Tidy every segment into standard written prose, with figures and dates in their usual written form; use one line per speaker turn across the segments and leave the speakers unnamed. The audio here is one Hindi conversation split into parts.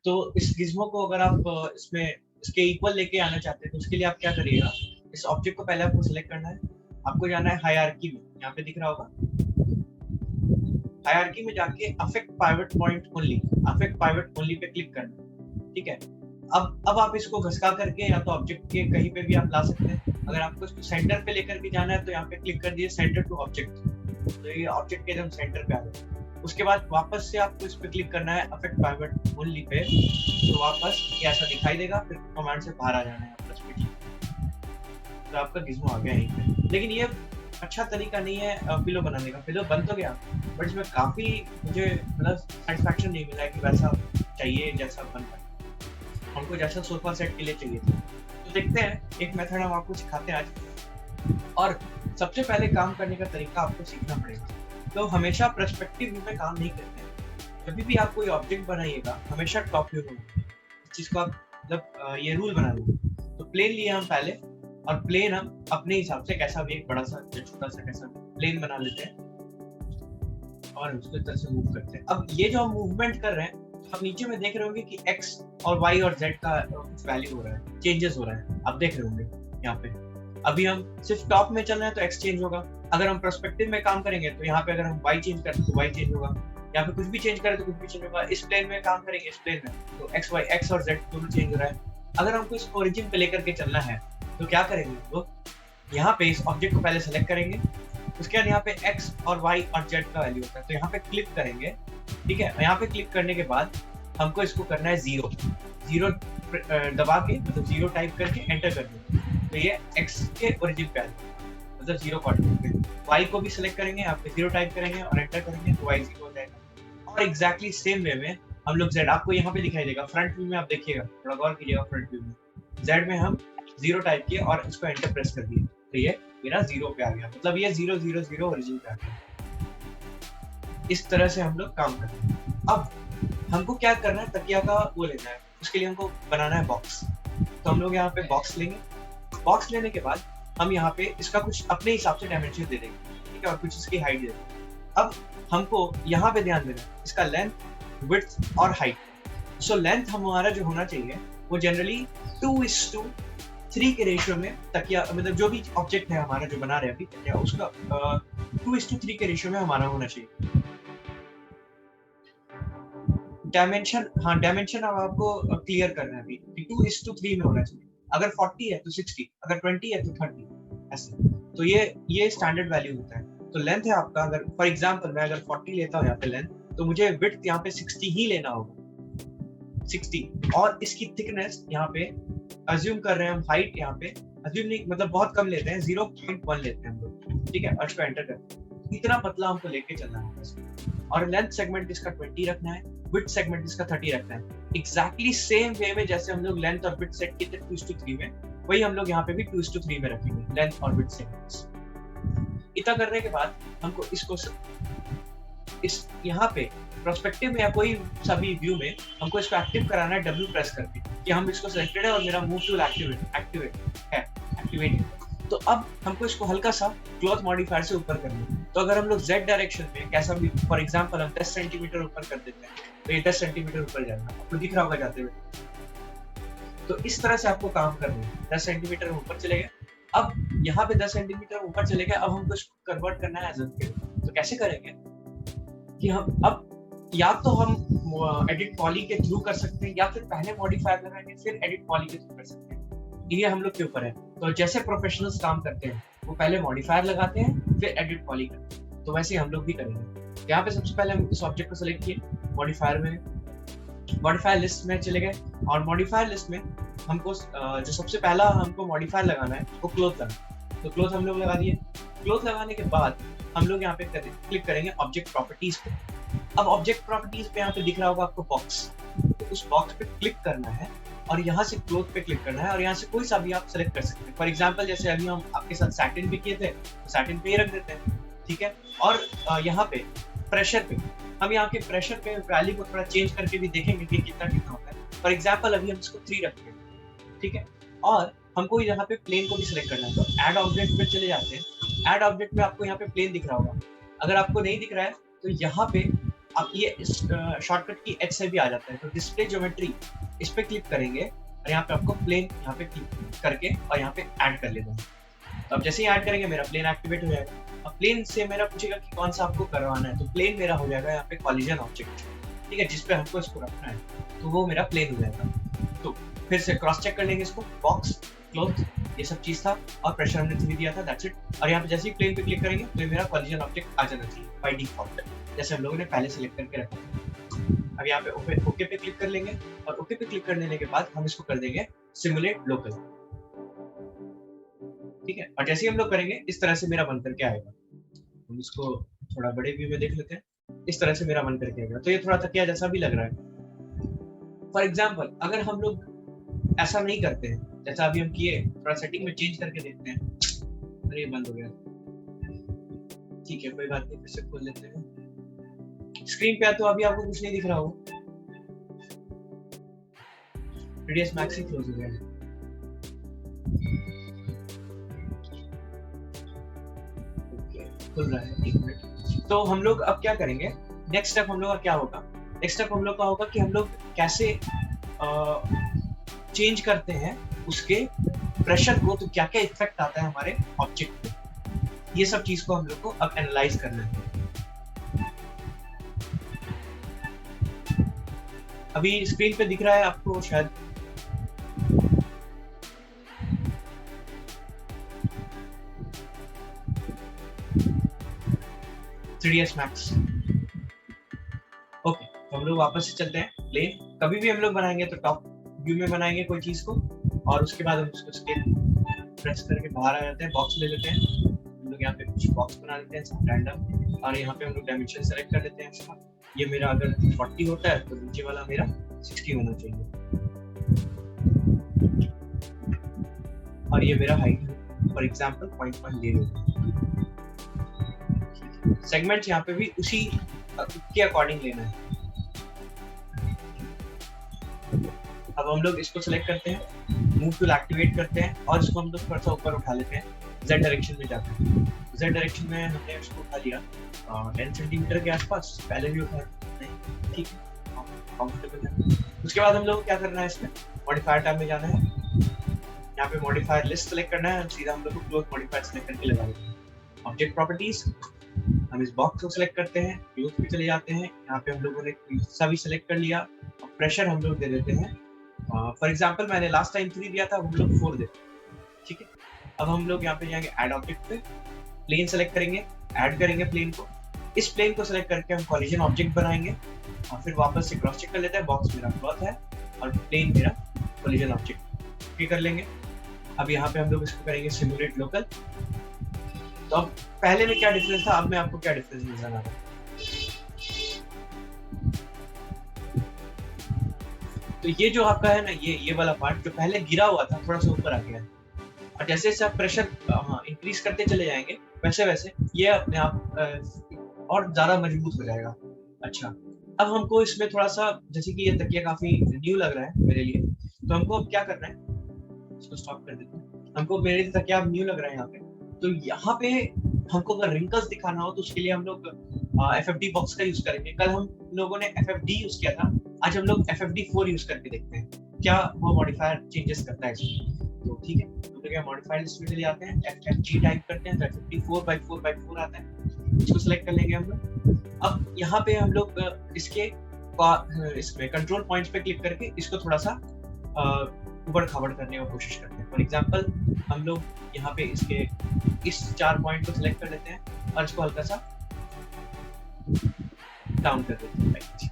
तो इस गिज़्मो को अगर आप इसमें इसके इक्वल लेके आना चाहते हैं तो उसके लिए आप क्या करिएगा, इस ऑब्जेक्ट को पहले आपको सेलेक्ट करना है, आपको जाना है हायरार्की में, यहाँ पे दिख रहा होगा। हायरार्की में जाके affect pivot point only, affect pivot only pay click करना है, ठीक है। अब आप इसको घसका करके या तो ऑब्जेक्ट के कहीं पे भी आप ला सकते हैं। अगर आपको इसको सेंटर पे लेकर के जाना है तो यहाँ पे क्लिक कर दिए सेंटर टू ऑब्जेक्ट, तो ये ऑब्जेक्ट के एकदम सेंटर पे आ गया। उसके बाद वापस से आपको इस पे क्लिक करना है अफेक्ट पाइवट ओनली पे, तो वापस ये ऐसा दिखाई देगा, फिर कमांड से बाहर आ जाना है वापस पे, तो आपका गिज़्मो आ गया यहीं पे। लेकिन ये अच्छा तरीका नहीं है पिलो बनाने का। पिलो बन तो गया बट इसमें काफ़ी मुझे मतलब सैटिस्फैक्शन नहीं मिला है कि वैसा चाहिए जैसा बन पाए। हमको जैसा सोफा सेट के लिए चाहिए था। तो देखते हैं, एक मेथड हम आपको सिखाते हैं आज। और सबसे पहले काम करने का तरीका आपको सीखना पड़ेगा। तो हमेशा पर्सपेक्टिव व्यू में काम नहीं करते हैं। जब भी आप कोई ऑब्जेक्ट बनाइएगा हमेशा टॉप व्यू में, इस चीज़ को आप मतलब ये रूल बना लो। तो प्लेन लिए हम पहले, और प्लेन हम अपने हिसाब से कैसा भी एक बड़ा सा या छोटा सा कैसा प्लेन बना लेते हैं और उसको इस तरह से मूव करते हैं। अब ये जो हम मूवमेंट कर रहे हैं, आप नीचे में देख रहे होंगे कि x और y और z का कुछ वैल्यू हो रहा है, चेंजेस हो रहा है, आप देख रहे होंगे यहाँ पे। अभी हम सिर्फ टॉप में चल रहे हैं तो x चेंज होगा। अगर हम पर्सपेक्टिव में काम करेंगे तो यहाँ पे अगर हम y चेंज करें तो y चेंज होगा, यहाँ पे कुछ भी चेंज करें तो कुछ भी चेंज होगा। इस प्लेन में काम करेंगे, इस प्लेन में तो x और z दोनों चेंज हो रहा है। अगर हमको इस ओरिजिन पे लेकर के चलना है तो क्या करेंगे, तो यहाँ पे इस ऑब्जेक्ट को पहले सेलेक्ट करेंगे, उसके बाद यहाँ पे x और y और z का वैल्यू होता है, तो यहाँ पे क्लिक करेंगे, ठीक है। यहाँ पे क्लिक करने के बाद हमको इसको करना है जीरो दबा के, मतलब जीरो टाइप करके एंटर कर देंगे, तो ये x के ओरिजिन पे आ जाएगा, मतलब जीरो कोऑर्डिनेट पे। y को भी सिलेक्ट करेंगे, यहाँ पे जीरो टाइप करेंगे और एंटर करेंगे तो y जीरो हो जाएगा। और एग्जैक्टली सेम वे में हम लोग z, आपको यहाँ पे दिखाई देगा फ्रंट व्यू में, आप देखिएगा थोड़ा गौर कीजिएगा, फ्रंट व्यू में z में हम जीरो टाइप किए और इसको एंटर प्रेस कर दिए, तो ये मेरा जीरो पे आ गया, मतलब ये 000 ओरिजिन पे आ गया। इस तरह से हम लोग काम करते हैं। अब हमको क्या करना है, तकिया का वो लेना है, उसके लिए हमको बनाना है बॉक्स। तो हम लोग यहाँ पे बॉक्स लेंगे, बॉक्स लेने के बाद हम यहाँ पे इसका कुछ अपने हिसाब से डायमेंशन दे देंगे, ठीक है, और कुछ इसकी हाइट दे देंगे। अब हमको यहाँ पे ध्यान देना है इसका लेंथ, विड्थ और हाइट। सो लेंथ हमारा जो होना चाहिए वो जनरली 2:3 के रेशियो में, तकिया मतलब जो भी ऑब्जेक्ट है हमारा जो बना रहे हैं अभी तकिया, उसका 2:3 के रेशियो में हमारा होना चाहिए। डायमेंशन, हाँ डायमेंशन अब आपको क्लियर करना है अभी, 2:3 में होना चाहिए। अगर 40 है तो 60, अगर 20 है तो 30, ऐसे। तो ये स्टैंडर्ड वैल्यू होता है। तो लेंथ है आपका, अगर फॉर एग्जांपल मैं अगर 40 लेता हूँ यहाँ पे लेंथ, तो मुझे विड्थ यहाँ पे 60 ही लेना होगा, 60। और इसकी थिकनेस यहाँ पे अज्यूम कर रहे हैं हम, हाइट यहाँ पे अज्यूम नहीं, मतलब बहुत कम लेते हैं, 0.1 लेते हैं हम लोग, ठीक है, और इसको एंटर करते हैं। इतना पतला हमको लेके चलना है बस। और लेंथ सेगमेंट इसका 20 रखना है, विड्थ सेगमेंट इसका 30 रखना है। एग्जैक्टली सेम वे में जैसे हम लोग लेंथ और विड्थ सेट किए थे 2:3 में, वही हम लोग यहाँ पे भी 2:3 में रखेंगे लेंथ और विड्थ सेगमेंट्स। इतना करने के बाद हमको इसको इस यहाँ पे प्रोस्पेक्टिव में या कोई सा भी व्यू में हमको इसको एक्टिव कराना है W प्रेस करके, कि हम इसको सिलेक्टेड है और मेरा मूव टूल एक्टिवेट है। तो अब हमको इसको हल्का सा क्लॉथ मॉडिफायर से ऊपर करना है। तो अगर हम लोग Z डायरेक्शन में कैसा भी, फॉर एग्जांपल हम 10 सेंटीमीटर ऊपर कर देते हैं, तो ये 10 सेंटीमीटर ऊपर जाएगा, आपको दिख रहा होगा जाते हुए। तो इस तरह से आपको काम करना है, 10 सेंटीमीटर ऊपर चले गए। अब यहाँ पे 10 सेंटीमीटर ऊपर चले गए, अब हमको इसको कन्वर्ट करना है एज ए, तो कैसे करेंगे कि हम अब या तो हम एडिट पॉली के थ्रू कर सकते हैं, या फिर पहले मॉडिफायर लगाएंगे फिर एडिट पॉली के थ्रू कर सकते हैं। ये हम लोग के ऊपर है। तो जैसे प्रोफेशनल्स काम करते हैं वो पहले मॉडिफायर लगाते हैं फिर एडिट पॉली करते हैं, तो वैसे हम लोग भी करेंगे। यहाँ पे सबसे पहले हम इस ऑब्जेक्ट को सिलेक्ट किए, मॉडिफायर में, मॉडिफायर लिस्ट में चले गए, और मॉडिफायर लिस्ट में हमको जो सबसे पहला हमको मॉडिफायर लगाना है वो क्लोथ लगाना, तो क्लोथ हम लोग लगा दिए। क्लोथ लगाने के बाद हम लोग यहाँ पे क्लिक करेंगे ऑब्जेक्ट प्रॉपर्टीज पे। अब ऑब्जेक्ट प्रॉपर्टीज पे यहाँ पे दिख रहा होगा आपको बॉक्स, तो उस बॉक्स पे क्लिक करना है और यहाँ से क्लोथ पे क्लिक करना है, और यहाँ से कोई सा भी आप सेलेक्ट कर सकते हैं। फॉर एग्जांपल जैसे अभी हम आपके साथ सैटिन भी किए थे, तो सैटिन पे ही रख देते हैं, ठीक है। और यहाँ पे प्रेशर पे, हम यहाँ के प्रेशर पे वैल्यू को थोड़ा चेंज करके भी देखेंगे कि कितना कितना होता है। फॉर एग्जांपल अभी हम इसको 3 रखते हैं, ठीक है। और हमको यहाँ पे प्लेन को भी सिलेक्ट करना है, तो ऐड ऑब्जेक्ट पे चले जाते हैं। ऐड ऑब्जेक्ट में आपको यहाँ पे प्लेन दिख रहा होगा, अगर आपको नहीं दिख रहा है तो यहाँ पे आप ये इस शॉर्टकट की एच से भी आ जाता है। तो डिस्प्ले ज्योमेट्री इस पे क्लिक करेंगे और यहाँ पे आपको प्लेन यहाँ पे क्लिक करके और यहाँ पे ऐड कर लेना है। तो अब जैसे ही ऐड करेंगे मेरा प्लेन एक्टिवेट हो जाएगा। अब प्लेन से मेरा पूछेगा कि कौन सा आपको करवाना है, तो प्लेन मेरा हो जाएगा यहाँ पे कॉलिजन ऑब्जेक्ट, ठीक है, जिसपे हमको इसको रखना है, तो वो मेरा प्लेन हो जाएगा। तो फिर से क्रॉस चेक कर लेंगे इसको, बॉक्स, क्लोथ, ये सब चीज था और प्रेशर हमने 3 दिया था, दैट्स इट। और यहाँ पे जैसे ही प्लेन पे क्लिक करेंगे तो मेरा कॉलिजन ऑब्जेक्ट आ जाना चाहिए बाय डिफॉल्ट, जैसे हम लोगों ने पहले सेलेक्ट करके रखा था। अब यहाँ पे ओके पे क्लिक कर लेंगे और ओके पे क्लिक कर लेने के बाद हम इसको कर देंगे सिमुलेट लोकल, ठीक है। और जैसे ही हम लोग करेंगे इस तरह से मेरा बन करके आएगा। हम इसको थोड़ा बड़े व्यू में देख लेते हैं, इस तरह से मेरा बन करके आएगा। तो ये थोड़ा तकिया जैसा भी लग रहा है। फॉर एग्जाम्पल अगर हम लोग ऐसा नहीं करते हैं जैसा अभी हम किए, थोड़ा सेटिंग में चेंज करके देखते हैं। अरे बंद हो गया, ठीक है कोई बात नहीं, फिर से खोल लेते हैं। स्क्रीन पे तो अभी आपको कुछ नहीं दिख रहा होगा, रेडियस मैक्स ही क्लोज हो गया है। खुल रहा है, एक मिनट। तो हम लोग अब क्या करेंगे, नेक्स्ट स्टेप हम लोग का क्या होगा, नेक्स्ट स्टेप हम लोग का होगा कि हम लोग कैसे चेंज करते हैं उसके प्रेशर को, तो क्या क्या इफेक्ट आता है हमारे ऑब्जेक्ट पे, ये सब चीज को हम लोग को अब एनालाइज करना है। अभी स्क्रीन पे दिख रहा है आपको शायद, थ्री मैक्स। ओके, तो हम लोग वापस से चलते हैं प्लेन। कभी भी हम लोग बनाएंगे तो टॉप व्यू में बनाएंगे कोई चीज को, और उसके बाद हम उसको स्केल प्रेस करके बाहर आ जाते हैं, बॉक्स ले लेते हैं। हम लोग यहाँ पे कुछ बॉक्स बना लेते हैं रैंडम, और यहाँ पे हम लोग डायमेंशन सेलेक्ट कर लेते हैं इसका। ये मेरा अगर 40 होता है तो नीचे वाला मेरा 60 होना चाहिए, और ये मेरा हाइट फॉर एग्जांपल 0.1 सेगमेंट यहाँ पे भी उसी के अकॉर्डिंग लेना है। अब हम लोग इसको सेलेक्ट करते हैं, मूव टूल एक्टिवेट करते हैं और इसको हम लोग थोड़ा सा ऊपर उठा लेते हैं, जेड डायरेक्शन में जाते हैं। जेड डायरेक्शन में हमने इसको उठा लिया 10 सेंटीमीटर के आसपास, पहले भी उठाया, ठीक है, कंफर्टेबल है। उसके बाद हम लोग क्या करना है, इसमें मॉडिफायर टैब में जाना है, यहाँ पे मॉडिफायर लिस्ट सेलेक्ट करना है, सीधा हम लोग को क्लोज मॉडिफायर सेलेक्ट करके लगा देते हैं। ऑब्जेक्ट प्रॉपर्टीज, हम इस बॉक्स को सिलेक्ट करते हैं, क्लोज पे चले जाते हैं, यहाँ पे हम लोगों ने सभी सिलेक्ट कर लिया। प्रेशर हम लोग दे देते हैं, फॉर एग्जांपल मैंने लास्ट टाइम 3 दिया था, हम लोग 4 देते हैं, ठीक है। अब हम लोग यहाँ पे जाएंगे ऐड ऑब्जेक्ट पे, प्लेन सेलेक्ट करेंगे, ऐड करेंगे प्लेन को, इस प्लेन को सेलेक्ट करके हम कॉलिजन ऑब्जेक्ट बनाएंगे, और फिर वापस से क्रॉस चेक कर लेते हैं, बॉक्स मेरा क्लॉथ है और प्लेन मेरा कॉलिजन ऑब्जेक्ट, ठीक कर लेंगे। अब यहाँ पे हम लोग इसको करेंगे सिमुलेट लोकल। तो अब पहले में क्या डिफरेंस था, अब मैं आपको क्या डिफरेंस नजर आ रहा है। तो ये जो आपका है ना, ये वाला पार्ट जो पहले गिरा हुआ था थोड़ा सा ऊपर आ गया है, और जैसे जैसे आप प्रेशर इंक्रीज करते चले जाएंगे वैसे वैसे ये अपने आप और ज्यादा मजबूत हो जाएगा। अच्छा, अब हमको इसमें थोड़ा सा, जैसे कि ये तकिया काफी न्यू लग रहा है मेरे लिए, तो हमको अब क्या करना है, इसको स्टॉप कर देते हैं। हमको मेरे लिए तकिया अब न्यू लग रहा है यहाँ पे, तो यहाँ पे हमको अगर रिंकल्स दिखाना हो तो उसके लिए हम लोग FFD बॉक्स का यूज करेंगे। कल हम लोगों ने FFD यूज किया था, आज हम लोग FFD4 यूज करके देखते हैं क्या वो मॉडिफायर चेंजेस करता है इसमें। तो ठीक है, हम लोग मॉडिफायर लिस्ट में चले जाते हैं, FFG टाइप करते हैं तो FFD4/4/4 आता है, इसको सेलेक्ट कर लेंगे हम लोग। अब यहाँ पे हम लोग इसमें कंट्रोल पॉइंट्स पे क्लिक करके इसको थोड़ा सा उबड़ खाबड़ करने की कोशिश करते हैं। फॉर एग्जांपल हम लोग यहाँ पे इसके इस 4 पॉइंट को सिलेक्ट कर लेते हैं और इसको हल्का सा डाउन कर देते हैं।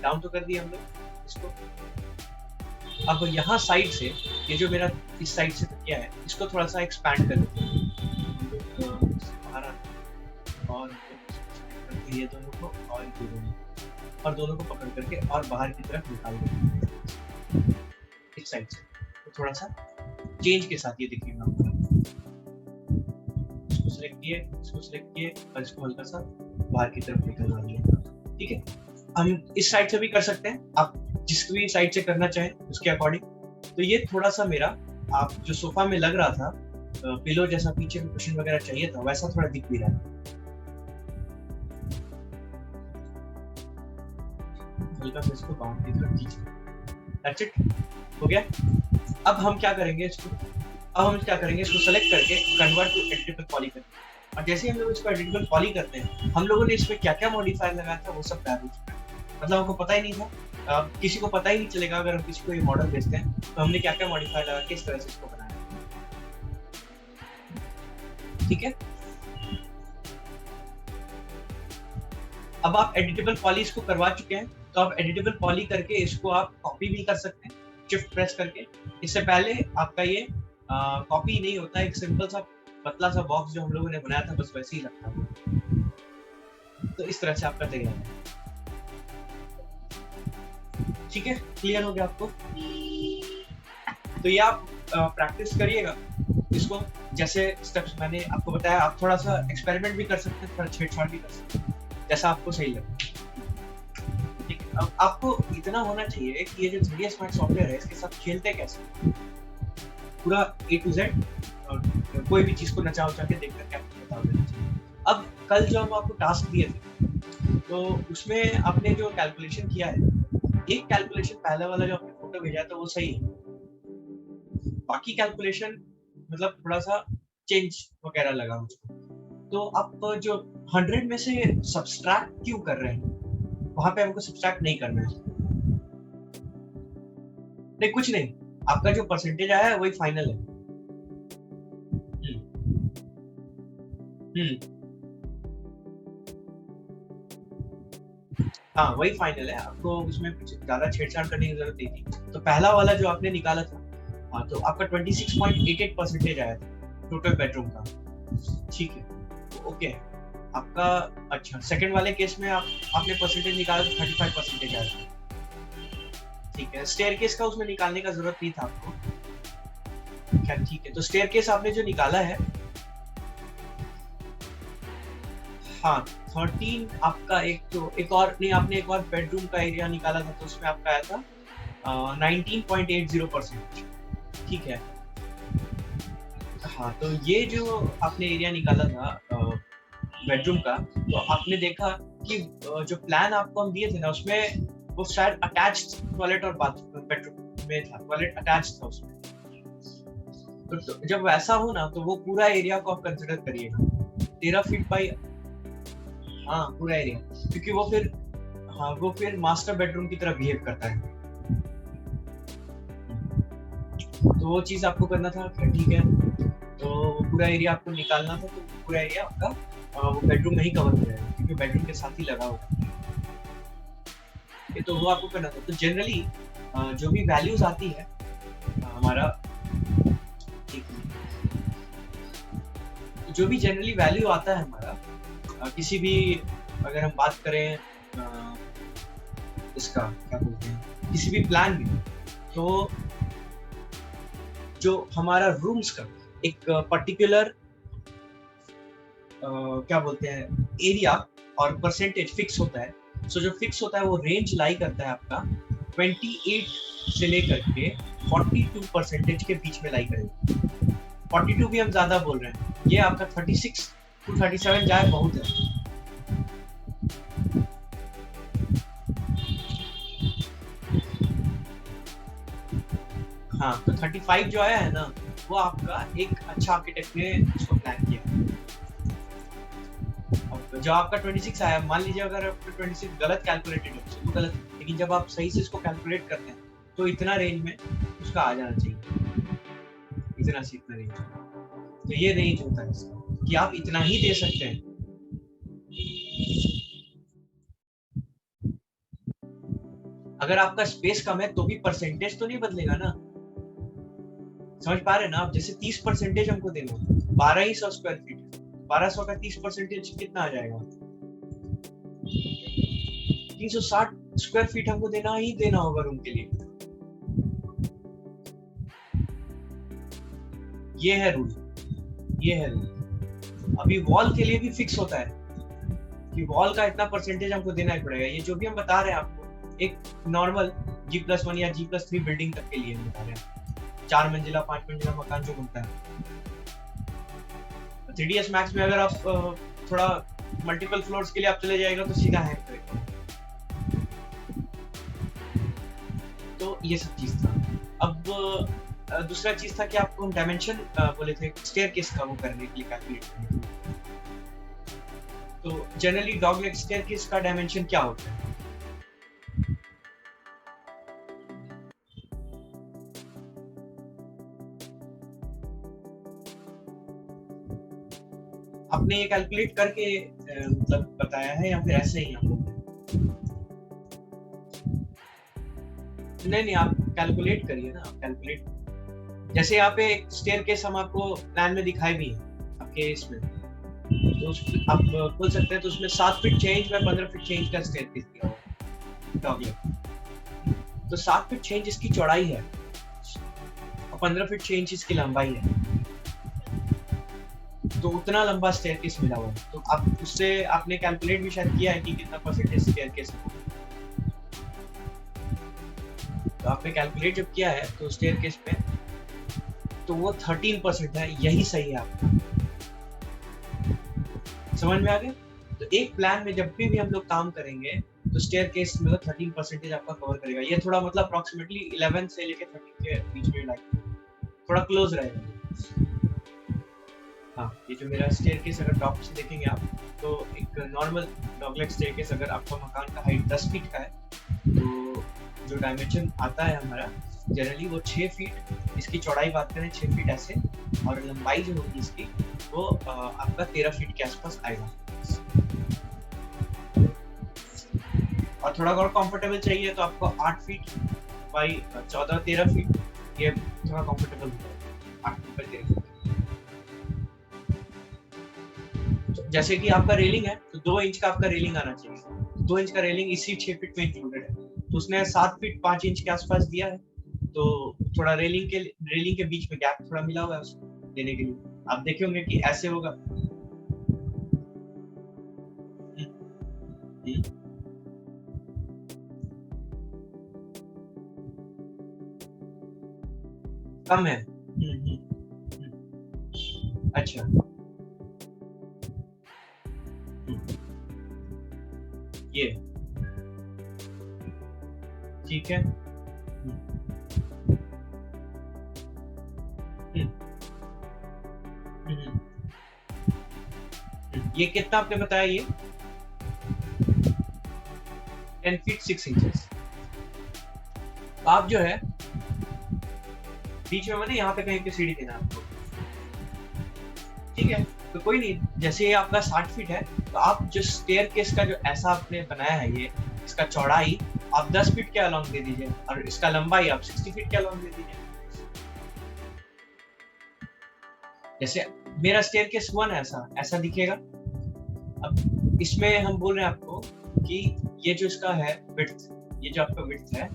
डाउन तो कर दिया हम लोग इसको। अब यहाँ साइड से, ये जो मेरा इस साइड से तकिया है, इसको थोड़ा सा एक्सपैंड कर देते हैं और ये दोनों को और दोनों को पकड़ करके और बाहर की तरफ निकाल देते हैं इस साइड से, तो थोड़ा सा चेंज के साथ ये दिखेगा। इसको सिलेक्ट किए और इसको हल्का सा बाहर की तरफ निकलवा दिया, ठीक है। हम इस साइड से भी कर सकते हैं, आप जिस भी साइड से करना चाहें उसके अकॉर्डिंग। तो ये थोड़ा सा मेरा, आप जो सोफा में लग रहा था पिलो जैसा पीछे में कुशन वगैरह चाहिए था, वैसा थोड़ा दिख भी रहा है। हल्का सा इसको बाउंड की तरफ खींचना। दैट्स इट, हो गया। अब हम क्या करेंगे इसको, सेलेक्ट करके कन्वर्ट टू एडिटेबल पॉली करेंगे। और जैसे ही हम लोग इसको एडिटेबल पॉली करते हैं, हम लोगों ने इसमें क्या क्या मॉडिफायर लगाया था वो सब गायब हो चुका है। मतलब हमको पता ही नहीं था, किसी को पता ही नहीं चलेगा अगर हम किसी को ये मॉडल भेजते हैं तो हमने क्या क्या मॉडिफायर लगा के इस तरह से इसको बनाया। ठीक है, अब आप एडिटेबल पॉली इसको करवा चुके हैं, तो आप एडिटेबल पॉली करके इसको आप कॉपी भी कर सकते हैं शिफ्ट प्रेस करके। इससे पहले आपका ये कॉपी नहीं होता, एक सिंपल सा पतला सा बॉक्स जो हम लोगों ने बनाया था बस वैसे ही लगता है। तो इस तरह से आपका तैयार है। ठीक है, क्लियर हो गया आपको? तो ये आप प्रैक्टिस करिएगा इसको, जैसे स्टेप्स मैंने आपको बताया। आप थोड़ा सा एक्सपेरिमेंट भी कर सकते हैं, थोड़ा छेड़छाड़ भी कर सकते हैं, जैसा आपको सही लगे। ठीक है, अब आपको इतना होना चाहिए कि ये जो 3ds Max सॉफ्टवेयर है इसके साथ खेलते कैसे, पूरा A to Z, और कोई भी चीज को नचा उचा के देख कर क्या बता देना चाहिए। अब कल जो हम आपको टास्क दिए थे तो उसमें आपने जो कैलकुलेशन किया है, एक कैलकुलेशन पहले वाला जो आपने फोटो भेजा था वो सही है, बाकी कैलकुलेशन मतलब थोड़ा सा चेंज वगैरह लगा मुझको। तो आप जो 100 में से सब्सट्रैक्ट क्यों कर रहे हैं, वहां पे हमको सब्सट्रैक्ट नहीं करना है। नहीं, कुछ नहीं, आपका जो परसेंटेज आया है वही फाइनल है। हाँ, वही फाइनल है, आपको उसमें कुछ ज्यादा छेड़छाड़ करने की जरूरत नहीं थी। तो पहला वाला जो आपने निकाला था, हाँ, तो आपका 26.88 परसेंटेज आया था टोटल बेडरूम का। ठीक है, तो ओके आपका। अच्छा, सेकंड वाले केस में आपने परसेंटेज निकाला तो 35 परसेंटेज आया था। ठीक है, स्टेयरकेस का उसमें निकालने का जरूरत नहीं था आपको। क्या, ठीक है, तो स्टेयरकेस आपने जो निकाला है, हाँ 13 आपका, एक और नहीं, आपने एक और बेडरूम का एरिया निकाला था तो उसमें आपका आया था 19.80%। ठीक है, हाँ, तो ये जो आपने एरिया निकाला था बेडरूम का, तो आपने देखा कि जो प्लान आपको हम दिए थे ना उसमें वो शायद अटैच्ड टॉयलेट और बाथरूम बेडरूम में था, टॉयलेट अटैच्ड था उसमें। तो जब वैसा हो ना तो वो पूरा एरिया को आप कंसिडर करिएगा, 13 फीट बाई, हाँ पूरा एरिया, क्योंकि वो फिर मास्टर बेडरूम की तरह बिहेव करता है। तो वो चीज आपको करना था। ठीक है, तो पूरा एरिया आपको निकालना था, तो पूरा एरिया आपका वो बेडरूम में ही कवर हो जाएगा क्योंकि बेडरूम के साथ ही लगा होगा। तो वो आपको करना था। तो जनरली जो भी वैल्यूज आती है हमारा, जो भी जनरली वैल्यू आता है हमारा किसी भी, अगर हम बात करें इसका क्या बोलते हैं, किसी भी प्लान में, तो जो हमारा रूम्स का एक पर्टिकुलर क्या बोलते हैं एरिया और परसेंटेज फिक्स होता है। सो जो फिक्स होता है वो रेंज लाई करता है आपका 28 से लेकर के 42 परसेंटेज के बीच में लाई करेगा। 42 भी हम ज्यादा बोल रहे हैं, ये आपका 36 to 37 जाए बहुत है। हाँ, तो 35 जो आया है ना वो आपका एक अच्छा आर्किटेक्ट ने उसको प्लान किया। अब जो आपका 26 आया, मान लीजिए अगर आपका 26 गलत कैलकुलेटेड है तो गलत, लेकिन जब आप सही से इसको कैलकुलेट करते हैं तो इतना रेंज में उसका आ जाना चाहिए, इतना से इतना रेंज। तो ये रेंज होता है इसका कि आप इतना ही दे सकते हैं। अगर आपका स्पेस कम है तो भी परसेंटेज तो नहीं बदलेगा ना, समझ पा रहे हैं ना आप? जैसे 30% हमको देना है, 1200 स्क्वायर फीट, 1200 का 30% कितना आ जाएगा? 360 स्क्वायर फीट हमको देना ही देना होगा रूम के लिए। ये है रूल, ये है रूल। अभी वॉल के लिए भी फिक्स होता है कि वॉल का इतना परसेंटेज हमको देना ही पड़ेगा। ये जो भी हम बता रहे हैं आपको एक नॉर्मल G+1 या G+3 बिल्डिंग तक के लिए बता रहे हैं, 4 मंजिला 5 मंजिला मकान जो बनता है। 3ds Max में अगर आप थोड़ा मल्टीपल फ्लोर्स के लिए आप चले जाएगा तो सीधा हैंग करेगा। तो ये सब चीज था। अब दूसरा चीज था कि आपको डायमेंशन बोले थे स्टेयरकेस का वो करने के लिए, कैलकुलेट करने के लिए। तो जनरली डॉगलेग स्टेयरकेस का डायमेंशन क्या होता है? आपने ये कैलकुलेट करके मतलब बताया है या फिर ऐसे ही आपको? नहीं, आप कैलकुलेट करिए ना, आप कैलकुलेट। जैसे यहाँ पे एक स्टेयरकेस हम आपको प्लान में दिखाए भी हैं आपके इसमें, तो आप बोल सकते हैं, तो उसमें 7 feet change bye 15 feet change का स्टेयरकेस दिया हुआ है डॉगलेग। तो 7 फीट चेंज इसकी चौड़ाई है और 15 फीट चेंज इसकी लंबाई है, तो उतना लंबा स्टेयरकेस मिला हुआ है। तो आप उससे आपने कैलकुलेट भी शायद किया है कि कितना परसेंटेज स्टेयरकेस है। तो आपने कैलकुलेट जब किया है तो स्टेयरकेस पे, तो वो 13% है, यही सही है आपका। समझ में आ गया? तो एक प्लान में जब भी हम लोग काम करेंगे तो स्टेयरकेस मतलब 13% आपका कवर करेगा। ये थोड़ा मतलब अप्रोक्सीमेटली 11 से लेके 13 के बीच में थोड़ा क्लोज रहेगा। हाँ, ये जो मेरा स्टेयरकेस अगर टॉप से देखेंगे आप, तो एक नॉर्मल डॉगलेग स्टेयरकेस अगर आपका मकान का हाइट 10 फीट का है, तो जो डायमेंशन आता है हमारा जनरली वो 6 फीट, इसकी चौड़ाई बात करें 6 फीट ऐसे, और लंबाई जो होगी इसकी वो आपका 13 फीट के आसपास आएगा। और थोड़ा और कंफर्टेबल चाहिए तो आपको 8 फीट बाई 14-13 फीट, ये थोड़ा कंफर्टेबल होता है 8 फीट बाई 13 फीट। तो जैसे कि आपका रेलिंग है तो 2 इंच का आपका रेलिंग आना चाहिए, 2 इंच का रेलिंग इसी 6 फीट में इंक्लूडेड है, तो उसने 7 फीट 5 इंच के आसपास दिया है, तो थोड़ा रेलिंग के बीच में गैप थोड़ा मिला हुआ है उसको देने के लिए। आप देखे होंगे कि ऐसे होगा। कम है। अच्छा, ये ठीक है। ये कितना आपने बताया? ये 10 फीट 6 इंचेस। आप जो है बीच में मैंने यहाँ पे कहीं पे सीढ़ी देना आपको, ठीक है? तो कोई नहीं, जैसे ये आपका 60 फीट है, तो आप जो स्टेयरकेस का जो ऐसा आपने बनाया है, ये इसका चौड़ाई आप 10 फीट के अलोंग दे दीजिए और इसका लंबाई आप 60 फीट के अलोंग दे दीजिए। जैसे मेरा स्टेयरकेस 1 ऐसा दिखेगा। अब इसमें हम बोल रहे हैं आपको कि ये जो इसका है विड्थ, ये जो आपका विड्थ है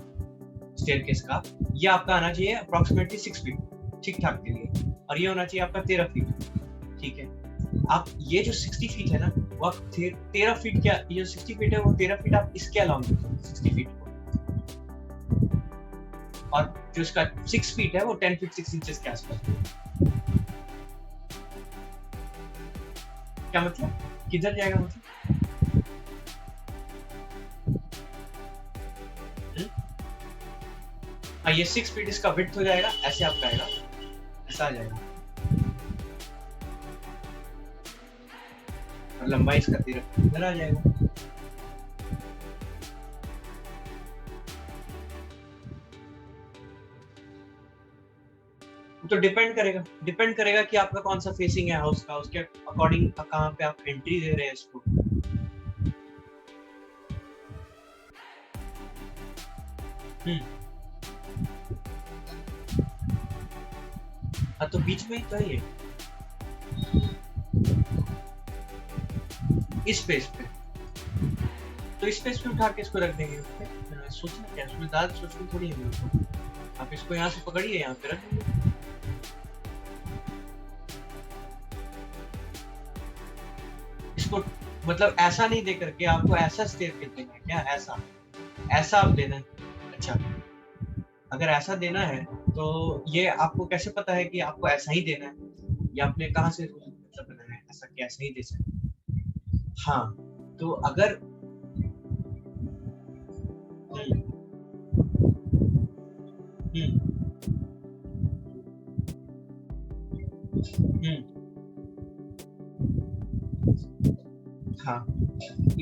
स्टेयरकेस का, ये आपका आना चाहिए अप्रोक्सीमेटली 6 फीट ठीक ठाक के लिए, और ये होना चाहिए आपका 13 फीट, ठीक है? आप ये जो 60 फीट है ना, वो आप 13 फीट क्या, ये जो 60 फीट है वो 13 फीट आप इसके अलाउंग दीजिए 60 फीट को, और जो इसका 6 फीट है वो 10 फीट 6 इंचेस के आसपास। क्या मतलब? किधर जाएगा मतलब? हाँ, ये 6 फीट इसका विड्थ हो जाएगा, ऐसे आपका आएगा, ऐसा आ जाएगा, और लंबाई इसका 13 फीट इधर आ जाएगा। तो डिपेंड करेगा कि आपका कौन सा फेसिंग है हाउस का, उसके अकॉर्डिंग कहाँ पे आप एंट्री दे रहे हैं इसको। हाँ, तो बीच में ही तो है ये, इस स्पेस पे, तो इस स्पेस पे उठा के इसको रख देंगे। सोचना क्या, उसमें ज्यादा सोचना थोड़ी है मेरे को। आप इसको यहाँ से पकड़िए, यहाँ पे रख देंगे। इसको मतलब ऐसा नहीं दे करके आपको ऐसा स्टेयरकेस देना है क्या? ऐसा आप देना है? अच्छा, अगर ऐसा देना है तो ये आपको कैसे पता है कि आपको ऐसा ही देना है, या आपने कहाँ से मतलब बनाया है ऐसा कि ऐसा ही दे सकते? हाँ, तो अगर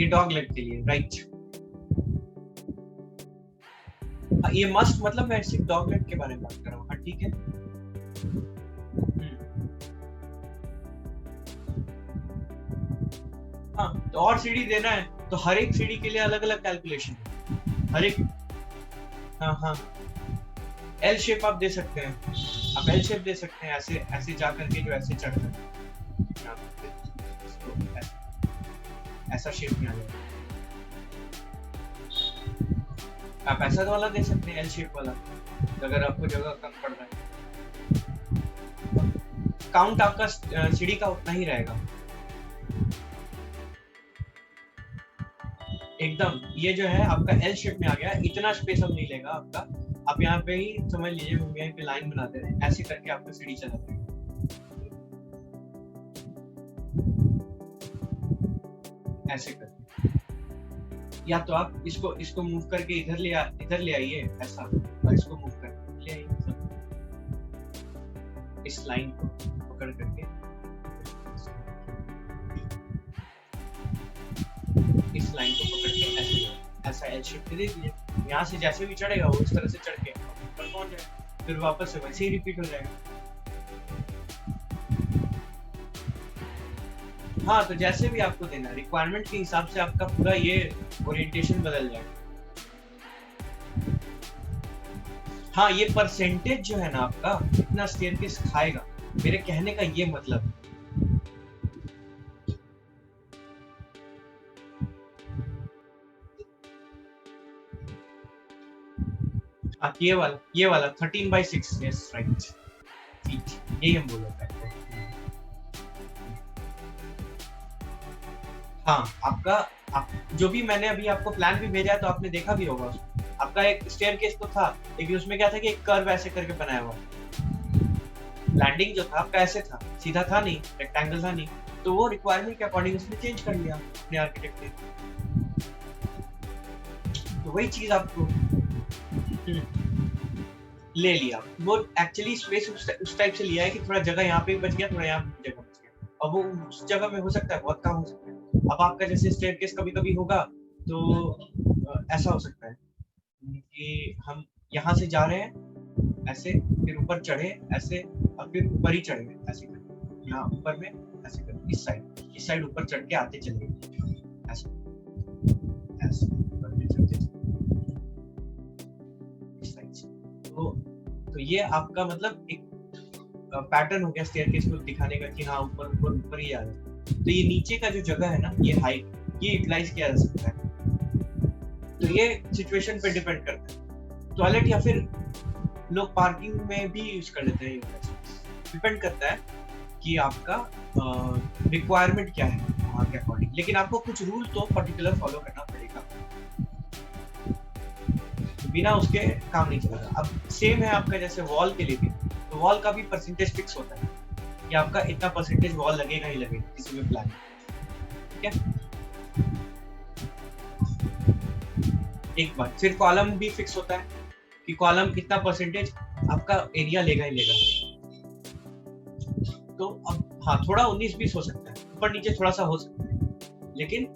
ये डॉग लेग के लिए, राइट। ये मस्ट मतलब मैं सिर्फ डॉग लेग के बारे में बात कर रहा हूँ। हाँ ठीक है। हाँ तो और सीढ़ी देना है तो हर एक सीढ़ी के लिए अलग अलग कैलकुलेशन है, हर एक। हाँ हाँ, एल शेप आप दे सकते हैं, आप एल शेप दे सकते हैं, ऐसे ऐसे जा करके जो ऐसे चढ़ता है ऐसा शेप में आ जाएगा। आप ऐसा वाला दे सकते हैं, एल शेप वाला, अगर आपको जगह कम पड़ रहा है। काउंट आपका सीढ़ी का उतना ही रहेगा एकदम। ये जो है आपका एल शेप में आ गया, इतना स्पेस अब नहीं लेगा आपका। आप यहाँ पे ही समझ लीजिए हम यहाँ पे लाइन बनाते हैं, ऐसे करके आपका सीढ़ी चलाते हैं, ऐसे करके। या तो आप इसको मूव करके इधर ले आइए ऐसा, और इसको मूव करके ले आइए इस लाइन को पकड़ करके, इस लाइन को पकड़ के ऐसे ऐसा एल शेप दे दीजिए। यहाँ से जैसे भी चढ़ेगा वो इस तरह से चढ़ के ऊपर पहुंच जाएगा, फिर वापस से वैसे ही रिपीट हो जाएगा। हाँ तो जैसे भी आपको देना, रिक्वायरमेंट के हिसाब से आपका पूरा ये ओरिएंटेशन बदल जाएगा। हाँ ये परसेंटेज जो है ना आपका इतना स्टेयरकेस खाएगा, मेरे कहने का ये मतलब। हाँ ये वाला 13/6, यस राइट, यही हम बोल रहे थे। हाँ आपका जो भी मैंने अभी आपको प्लान भी भेजा है तो आपने देखा भी होगा, आपका एक स्टेयरकेस तो था, लेकिन उसमें क्या था कि एक कर्व ऐसे करके बनाया हुआ। लैंडिंग जो था आपका ऐसे था, सीधा था नहीं, रेक्टेंगल था नहीं, तो वो रिक्वायरमेंट के अकॉर्डिंग उसने चेंज कर लिया अपने आर्किटेक्ट ने। तो वही चीज आपको ले लिया, वो एक्चुअली स्पेस उस टाइप से लिया है कि थोड़ा जगह यहाँ पे बच गया, थोड़ा यहाँ जगह बच गया, और वो उस जगह में हो सकता है बहुत कम हो सकता है। अब आपका जैसे स्टेयरकेस कभी कभी होगा तो ऐसा हो सकता है कि हम यहाँ से जा रहे हैं ऐसे, फिर ऊपर चढ़े ऐसे, और फिर ऊपर ही चढ़े ऐसे करके, यहाँ ऊपर में ऐसे करके इस साइड ऊपर चढ़ के आते चले ऐसे ऐसे ऊपर में चढ़ते इस साइड से। तो ये आपका मतलब एक पैटर्न हो गया स्टेयरकेस को दिखाने का कि हाँ ऊपर ऊपर ऊपर ही आ रहा है। तो ये नीचे का जो जगह है ना, ये हाइट, ये यूटिलाइज किया जा सकता है। तो ये सिचुएशन पे डिपेंड करता है, टॉयलेट या फिर लोग पार्किंग में भी यूज कर लेते हैं, डिपेंड करता है कि आपका रिक्वायरमेंट क्या है वहाँ के अकॉर्डिंग। लेकिन आपको कुछ रूल तो पर्टिकुलर फॉलो करना पड़ेगा, बिना उसके काम नहीं चलेगा। अब सेम है आपका जैसे वॉल के लिए भी, तो वॉल का भी परसेंटेज फिक्स होता है कि आपका इतना परसेंटेज वॉल लगेगा ही लगेगा किसी भी प्लान में, ठीक है। एक बार फिर कॉलम भी फिक्स होता है कि कॉलम कितना परसेंटेज आपका एरिया लेगा ही लेगा। तो अब हाँ थोड़ा 19-20 हो सकता है, ऊपर नीचे थोड़ा सा हो सकता है, लेकिन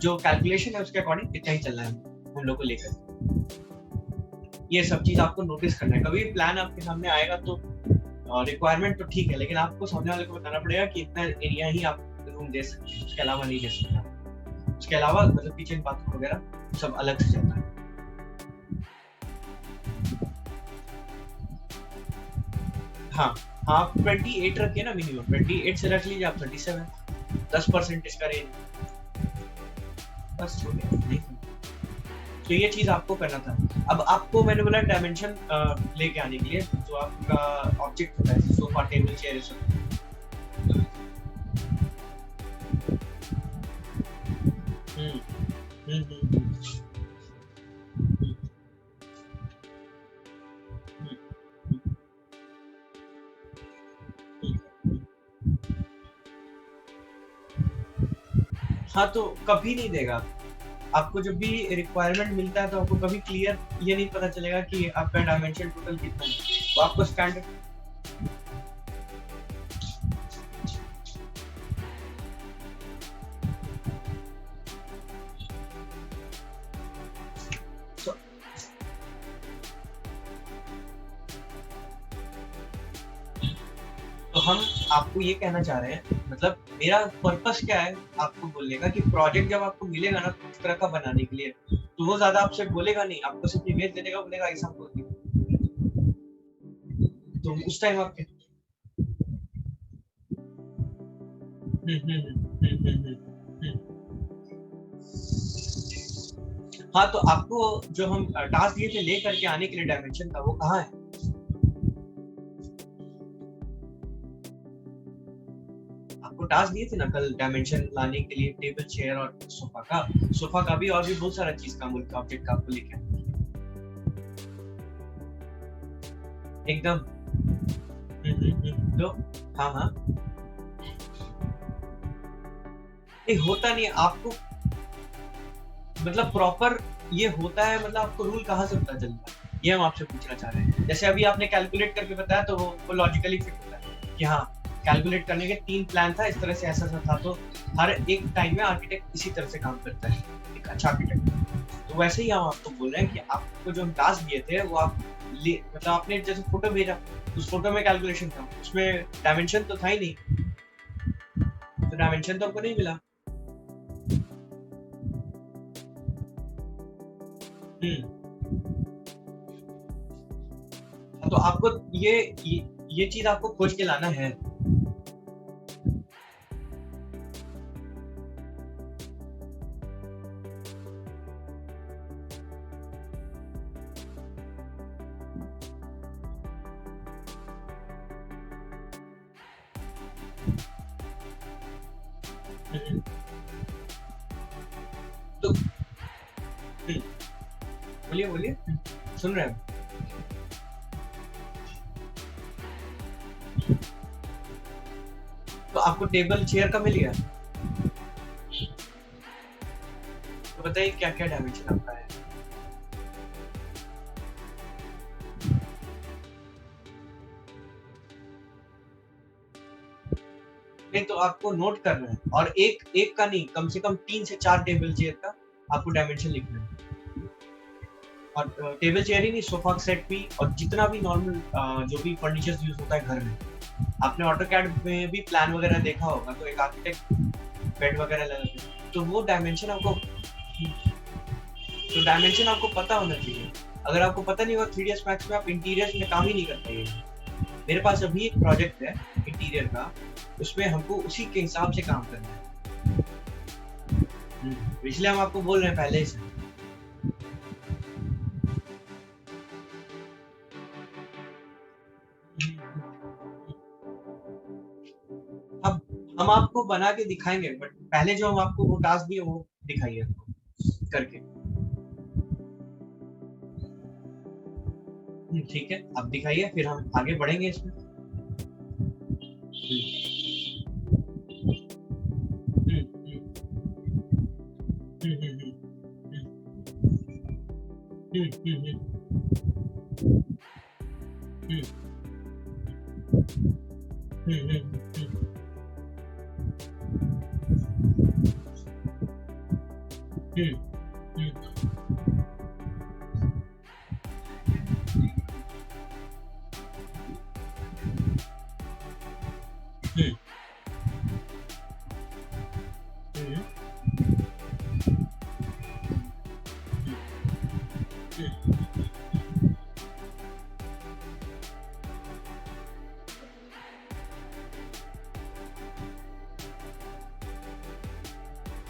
जो कैलकुलेशन है उसके अकॉर्डिंग इतना ही चलना है हम लोग को लेकर। ये सब चीज आपको नोटिस करना है। कभी प्लान आपके सामने आएगा तो रिक्वायरमेंट तो ठीक है, लेकिन आपको सामने वाले को बताना पड़ेगा कि इतना एरिया ही आप रूम दे सकते हैं, उसके अलावा नहीं दे सकते। उसके अलावा मतलब किचन बाथरूम वगैरह सब अलग से जाता है। हाँ आप 28 रखिए ना मिनिमम, 28 से रख लीजिए आप 37, 10% इसका रेंज बस हो गया। तो ये चीज आपको करना था। अब आपको मैंने बोला डायमेंशन लेके आने के लिए, जो आपका ऑब्जेक्ट होता है, सोफा टेबल चेयर सब। हाँ तो कभी नहीं देगा आपको, जब भी रिक्वायरमेंट मिलता है तो आपको कभी क्लियर ये नहीं पता चलेगा कि आपका डायमेंशन टोटल कितना है। तो आपको स्टैंडर्ड हम आपको ये कहना चाह रहे हैं, मतलब मेरा पर्पस क्या है आपको बोलने का, कि प्रोजेक्ट जब आपको मिलेगा ना इस तरह का बनाने के लिए, तो वो ज्यादा आपसे बोलेगा नहीं, आपको सिर्फ इमेज दे देगा, बोलेगा ऐसा हमको दे। तो उस टाइम आप हाँ, तो आपको जो हम टास्क दिए थे ले करके आने के लिए डायमेंशन का, वो कहाँ है? आपको टास्क दिए थे ना कल डायमेंशन लाने के लिए, टेबल चेयर और सोफा का भी, और भी बहुत सारा चीज का मूल ऑब्जेक्ट का आपको लेके आना एकदम। तो हाँ हाँ, नहीं होता नहीं है आपको, मतलब प्रॉपर ये होता है, मतलब आपको रूल कहाँ से पता चलता है, ये हम आपसे पूछना चाह रहे हैं। जैसे अभी आपने कैलकुलेट करके बताया, तो वो लॉजिकली फिट होता है कि हाँ कैलकुलेट करने के 3 प्लान था, इस तरह से ऐसा था, तो हर एक टाइम में आर्किटेक्ट इसी तरह से काम करता है, एक अच्छा आर्किटेक्ट। तो वैसे ही हम आपको बोल रहे हैं कि आपको जो हम टास्क दिए थे वो आप मतलब आपने जैसे फोटो भेजा, उस फोटो में कैलकुलेशन था, उसमें डायमेंशन तो था ही नहीं, तो डायमेंशन तो हमको नहीं मिला। तो आपको ये चीज आपको खोज के लाना है। तो बोलिए बोलिए, सुन रहे हैं। तो आपको टेबल चेयर का मिल गया, तो बताइए क्या क्या डायमेंशन आपका है। नहीं, तो आपको नोट करना है, और एक एक का नहीं, कम से कम 3 से 4 टेबल चेयर का आपको डायमेंशन लिखना है। और टेबल चेयर ही नहीं, सोफा सेट भी, और जितना भी नॉर्मल जो भी फर्नीचर यूज होता है घर में, आपने ऑटोकैड में भी प्लान वगैरह देखा होगा, तो एक आर्किटेक्ट बेड वगैरह लगा, तो वो डायमेंशन आपको, तो डायमेंशन आपको पता होना चाहिए। अगर आपको पता नहीं होगा 3ds मैक्स में आप इंटीरियर में काम ही नहीं कर पाइए। मेरे पास अभी एक प्रोजेक्ट है इंटीरियर का, उसमें हमको उसी के हिसाब से काम करना है, इसलिए हम आपको बोल रहे हैं पहले से। अब हम आपको बना के दिखाएंगे, बट पहले जो हम आपको वो टास्क दिए वो दिखाइए हमको करके। ठीक है, आप दिखाइए, फिर हम आगे बढ़ेंगे इसमें।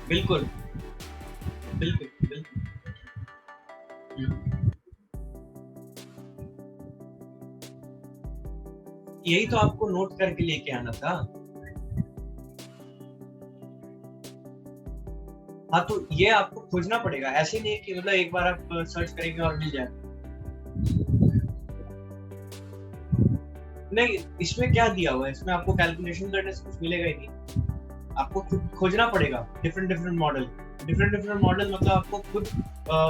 बिल्कुल बिल्कुल बिल्कुल। यही तो आपको नोट करके लेके आना था। हाँ, तो ये आपको खोजना पड़ेगा, ऐसे नहीं कि मतलब एक बार आप सर्च करेंगे और मिल जाए। नहीं, इसमें क्या दिया हुआ है, इसमें आपको कैलकुलेशन करने से कुछ मिलेगा ही नहीं, आपको खुद खोजना पड़ेगा डिफरेंट मॉडल, मतलब आपको खुद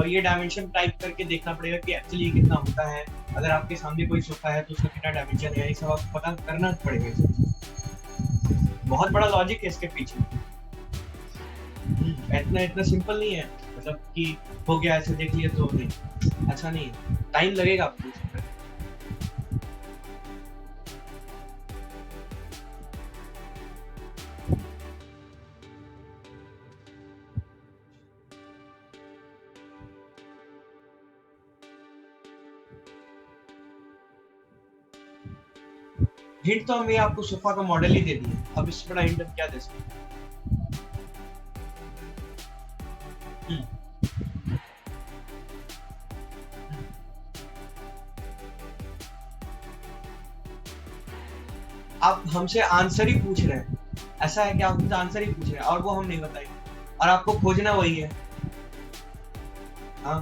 ये डायमेंशन टाइप करके देखना पड़ेगा कि एक्चुअली कितना होता है। अगर आपके सामने कोई सोफा है तो उसका कितना डायमेंशन है, ये सब आपको पता करना पड़ेगा। बहुत बड़ा लॉजिक है इसके पीछे, इतना सिंपल नहीं है, मतलब कि हो गया ऐसे देख लिया तो नहीं, अच्छा नहीं है, टाइम लगेगा आपको। हिंट तो हम ये आपको सोफा का मॉडल ही दे दिए, अब इससे बड़ा हिंट हम क्या दे सकते हैं? हम्म, आप हमसे आंसर ही पूछ रहे हैं, ऐसा है कि आप हमसे आंसर ही पूछ रहे हैं और वो हम नहीं बताएंगे, और आपको खोजना वही है। हाँ,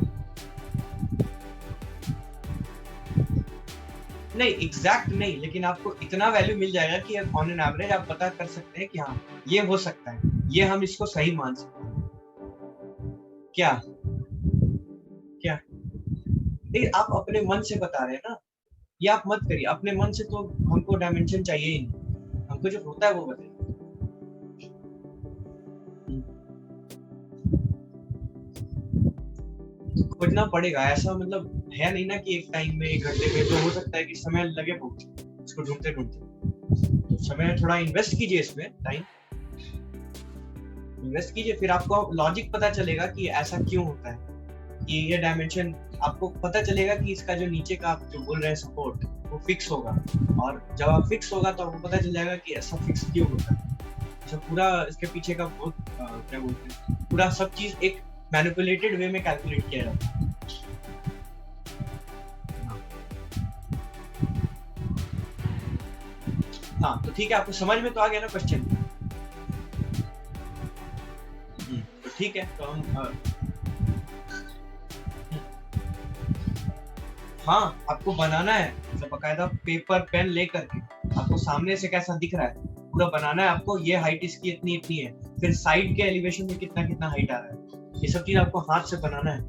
नहीं एग्जैक्ट नहीं, लेकिन आपको इतना वैल्यू मिल जाएगा कि ऑन एन एवरेज आप पता कर सकते हैं कि हाँ ये हो सकता है, ये हम इसको सही मान सकते हैं। क्या क्या नहीं, आप अपने मन से बता रहे हैं ना, ये आप मत करिए अपने मन से, तो हमको डायमेंशन चाहिए ही नहीं, हमको जो होता है वो बताइए। खोजना पड़ेगा, ऐसा मतलब है नहीं ना कि एक टाइम में 1 घंटे में, तो हो सकता है कि समय लगे बहुत इसको ढूंढते ढूंढते, समय थोड़ा इन्वेस्ट कीजिए इसमें, टाइम इन्वेस्ट कीजिए, फिर आपको लॉजिक पता चलेगा कि ऐसा क्यों होता है, कि ये डायमेंशन आपको पता चलेगा कि इसका जो नीचे का आप जो बोल रहे हैं सपोर्ट, वो फिक्स होगा, और जब आप फिक्स होगा तो आपको पता चल जाएगा कि ऐसा फिक्स क्यों होता है। अच्छा, पूरा इसके पीछे का बहुत क्या बोलते हैं, पूरा सब चीज एक मैनिपुलेटेड वे में कैलकुलेट किया जाता है। हाँ तो ठीक है, आपको समझ में तो आ गया ना क्वेश्चन? तो ठीक है, तो हम हाँ आपको बनाना है, मतलब बकायदा पेपर पेन लेकर के, आपको सामने से कैसा दिख रहा है पूरा बनाना है आपको, ये हाइट इसकी इतनी इतनी है, फिर साइड के एलिवेशन में कितना कितना हाइट आ रहा है, ये सब चीज आपको हाथ से बनाना है।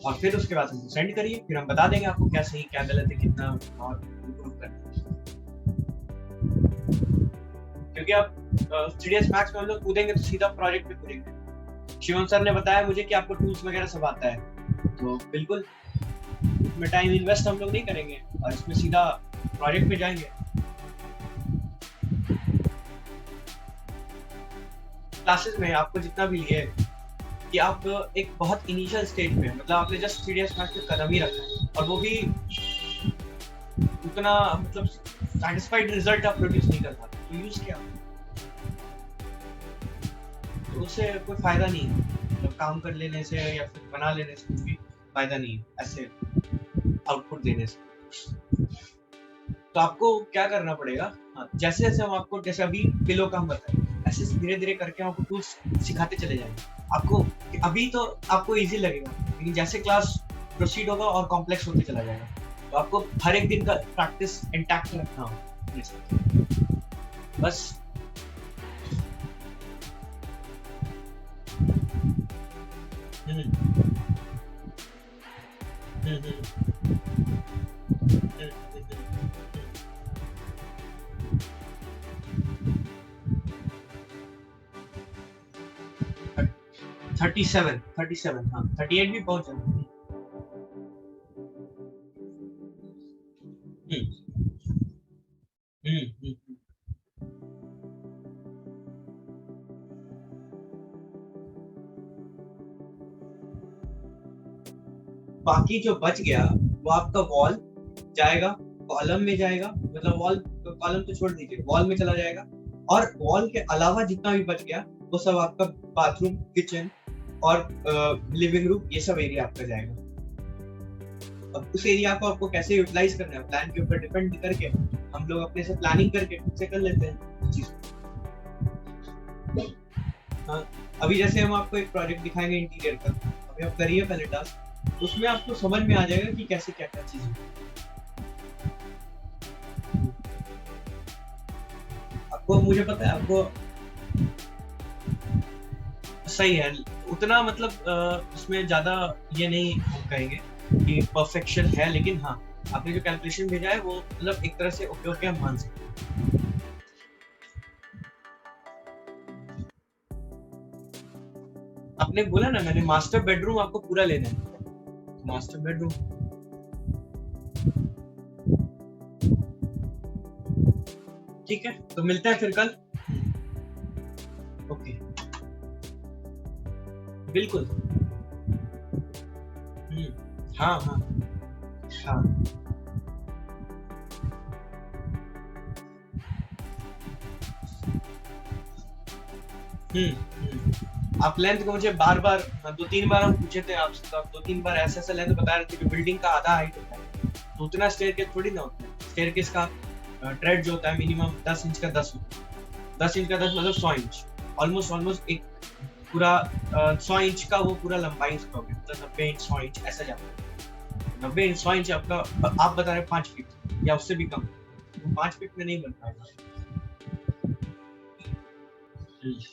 और फिर उसके बाद हमको सेंड करिए, फिर हम बता देंगे आपको क्या सही क्या गलत है, कितना और इम्प्रूव करना है। क्योंकि आप सीडीएस मैक्स में हम लोग कूदेंगे तो सीधा प्रोजेक्ट पे कूदेंगे। शिवम सर ने बताया मुझे कि आपको टूल्स वगैरह सब आता है, तो बिल्कुल इसमें टाइम इन्वेस्ट हम लोग नहीं करेंगे और इसमें सीधा प्रोजेक्ट पे जाएंगे। क्लासेस में आपको जितना भी लिए कि आप एक बहुत इनिशियल स्टेज में, मतलब आपने जस्ट सीडीएस मैक्स पे कदम ही रखा है, और वो भी उतना मतलब सैटिस्फाइड रिजल्ट आप प्रोड्यूस नहीं कर पाते, तो यूज क्या, तो उससे कोई फायदा नहीं है, मतलब काम कर लेने से या फिर बना लेने से कुछ भी फायदा नहीं है ऐसे आउटपुट देने से। तो आपको क्या करना पड़ेगा, हाँ, जैसे जैसे हम आपको, जैसे अभी पिलो का हम बताएं, ऐसे धीरे धीरे करके आपको टूल्स सिखाते चले जाएंगे आपको। अभी तो आपको इजी लगेगा, लेकिन जैसे क्लास प्रोसीड होगा और कॉम्प्लेक्स होते चला जाएगा, तो आपको हर एक दिन का प्रैक्टिस इंटैक्ट रखना होगा बस। हम्म, हम्म, हम्म, 37 हाँ 38 भी पहुंच जाए। हम्म, हम्म। बाकी जो बच गया वो आपका वॉल जाएगा, कॉलम में जाएगा, मतलब वॉल कॉलम तो छोड़ दीजिए, वॉल में चला जाएगा, और वॉल के अलावा जितना भी बच गया वो सब आपका बाथरूम, किचन और लिविंग रूम, ये सब एरिया आपका जाएगा। अब उस एरिया को आपको कैसे यूटिलाइज करना है, प्लान के ऊपर डिपेंड करके हम लोग अपने से प्लानिंग करके खुद से कर लेते हैं चीज। हाँ, अभी जैसे हम आपको एक प्रोजेक्ट दिखाएंगे इंटीरियर का, अभी आप करिए पहले टास्क, उसमें आपको समझ में आ जाएगा कि कैसे क्या क्या चीज है। आपको, मुझे पता है आपको सही है, उतना मतलब उसमें ज्यादा ये नहीं हम कहेंगे कि परफेक्शन है, लेकिन हाँ आपने जो कैलकुलेशन भेजा है वो मतलब एक तरह से उपयोग के हम मान सकते हैं। आपने बोला ना, मैंने मास्टर बेडरूम आपको पूरा लेना है, मास्टर बेडरूम ठीक है, तो मिलते हैं फिर कल। ओके, बिल्कुल। हाँ हाँ हाँ। आप लेंथ को मुझे बार बार 2-3 बार हम पूछे थे आपसे, तो आप 2-3 बार ऐसा ऐसा लेंथ बता रहे थे कि बिल्डिंग का आधा हाइट होता है, तो उतना स्टेयरकेस थोड़ी ना होता है। स्टेयरकेस का ट्रेड जो होता है मिनिमम 10 इंच का 10 होता है। 10 इंच का 10 मतलब 100 इंच, ऑलमोस्ट एक पूरा 100 इंच का वो पूरा लंबाई उसका हो गया, मतलब 90 इंच 100 इंच ऐसा जाता है। 90 इंच 100 इंच आपका, आप बता रहे 5 फीट या उससे भी कम, 5 फीट में नहीं बन पाएगा।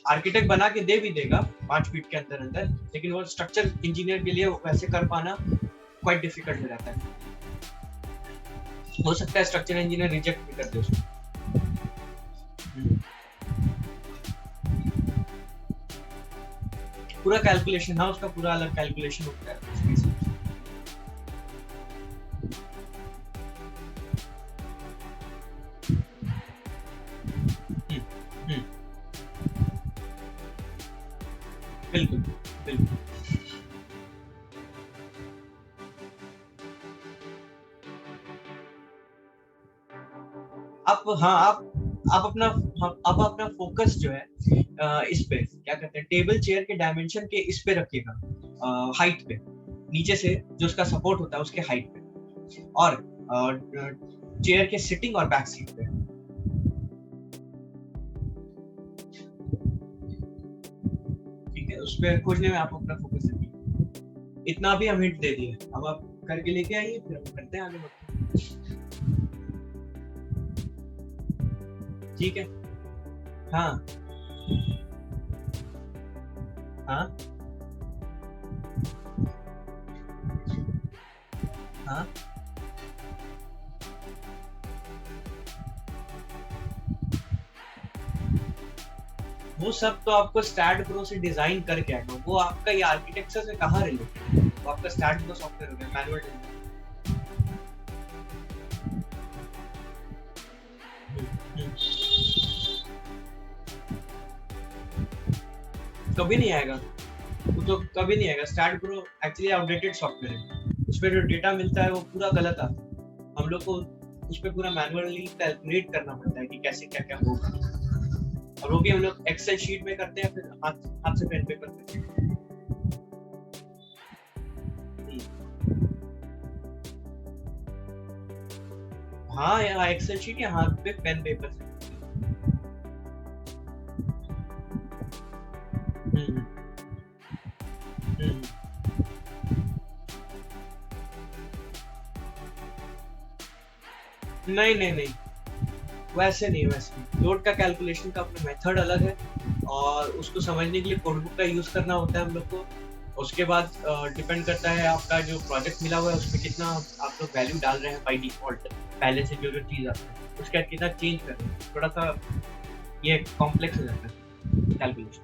आर्किटेक्ट बना के दे भी देगा 5 फीट के अंदर अंदर, लेकिन वो स्ट्रक्चर इंजीनियर के लिए वैसे कर पाना क्वाइट डिफिकल्ट हो जाता है। हो सकता है स्ट्रक्चर इंजीनियर रिजेक्ट भी कर दे उसको। पूरा कैलकुलेशन, हाँ उसका पूरा अलग कैलकुलेशन होता है। बिल्कुल बिल्कुल। आप अपना, आप अपना फोकस जो है इस पे क्या कहते हैं, टेबल चेयर के डायमेंशन के इस पे रखिएगा, हाइट पे, नीचे से जो उसका सपोर्ट होता है उसके हाइट पे, और चेयर के सिटिंग और बैक सीट पे। ठीक है, उस पे खोजने में आप अपना फोकस रखिए। इतना भी हम हिंट दे दिए, अब आप करके लेके आइए, फिर हम करते हैं आगे बढ़ते। ठीक है। हाँ हाँ हाँ। वो सब तो आपको स्टैट प्रो से डिजाइन करके आएगा, वो आपका ये आर्किटेक्चर से कहाँ रिलेटेड है, वो आपका स्टैट प्रो सॉफ्टवेयर हो गया, मैनुअल डिजाइन। कभी नहीं आएगा, वो तो कभी नहीं आएगा। STAAD Pro actually outdated software है, उसपे जो डेटा मिलता है वो पूरा गलत आता है। हम लोग को उस पे पूरा मैनुअली कैलकुलेट करना पड़ता है कि कैसे क्या क्या होगा, और वो भी हम लोग एक्सेल शीट में करते हैं, फिर हाथ से पेन पेपर करते हैं। हाँ यहाँ एक्सेल शीट या हाथ पे पेन पेपर से। नहीं नहीं नहीं, वैसे नहीं, वैसे नहीं। लोड का कैलकुलेशन का अपना मेथड अलग है, और उसको समझने के लिए कोडबुक का यूज करना होता है हम लोग को। उसके बाद डिपेंड करता है आपका जो प्रोजेक्ट मिला हुआ है उसमें कितना आप लोग वैल्यू डाल रहे हैं बाय डिफॉल्ट, पहले से जो जो चीज आता है उसका कितना चेंज कर रहे हैं, थोड़ा सा ये कॉम्प्लेक्स हो जाता है कैलकुलेशन।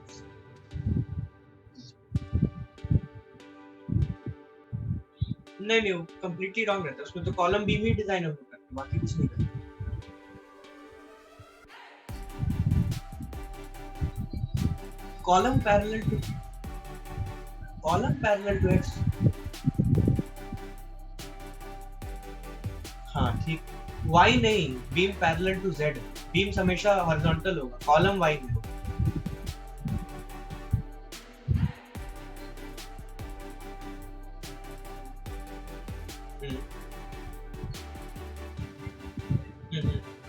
नहीं नहीं, वो कम्प्लीटली रॉन्ग रहता है, उसमें तो कॉलम बीम ही डिजाइन होता है, बाकी कुछ नहीं करते। Column parallel to X. हाँ ठीक, वाई नहीं, beam parallel to Z. Beam हमेशा हॉरिजॉन्टल होगा, कॉलम वाई में होगा।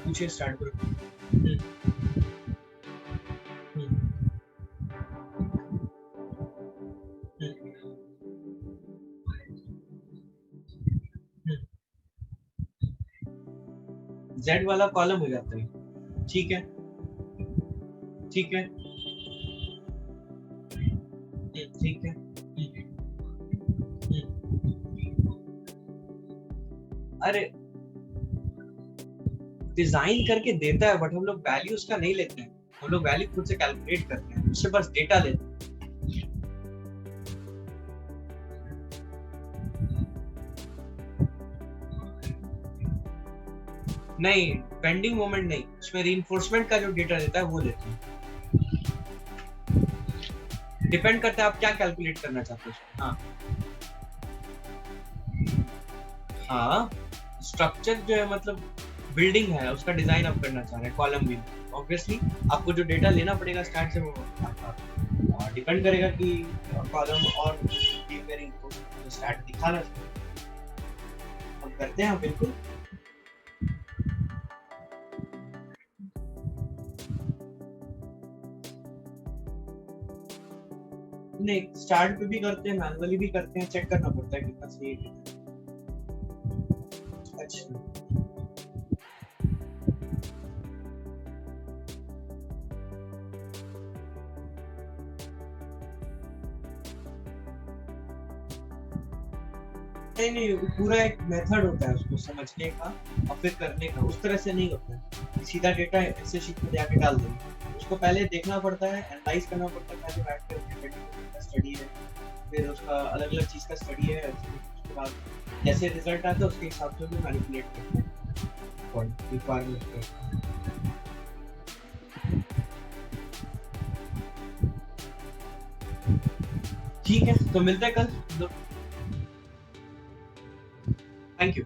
पूछिए, स्टार्ट करो। जेड वाला कॉलम हो जाता है। ठीक है ठीक है ठीक है। अरे डिजाइन करके देता है, बट हम लोग वैल्यू उसका नहीं लेते हैं, हम लोग वैल्यू खुद से कैलकुलेट करते हैं, उससे बस डेटा लेते हैं। नहीं, बेंडिंग मोमेंट नहीं, उसमें रीइंफोर्समेंट का जो डेटा देता है वो लेते हैं। डिपेंड करता है आप क्या कैलकुलेट करना चाहते हो उसमें। हाँ हाँ, स्ट्रक्चर जो है मतलब बिल्डिंग है उसका डिजाइन आप करना चाह रहे हैं, कॉलम भी, ऑब्वियसली आपको जो डेटा लेना पड़ेगा स्टार्ट से वो आपका डिपेंड करेगा कि कॉलम और डीप वेरिएंट को स्टार्ट दिखाना चाहिए। हम करते हैं बिल्कुल। नहीं, स्टार्ट पे भी करते हैं, मैनुअली भी करते हैं, चेक करना पड़ता है कितना सही है। अच्छा, नहीं नहीं, पूरा एक मेथड होता है उसको समझने का और फिर करने का, उस तरह से नहीं होता है सीधा डेटा ऐसे शीट में जाके डाल देंगे। उसको पहले देखना पड़ता है, एनालाइज करना पड़ता है, पहले बैठ कर उसके डेटा का स्टडी है, फिर उसका अलग अलग चीज़ का स्टडी है, उसके बाद जैसे रिजल्ट आता है उसके हिसाब से भी मैनिपुलेट करते हैं रिक्वायरमेंट पे। ठीक है, तो मिलते हैं कल। Thank you.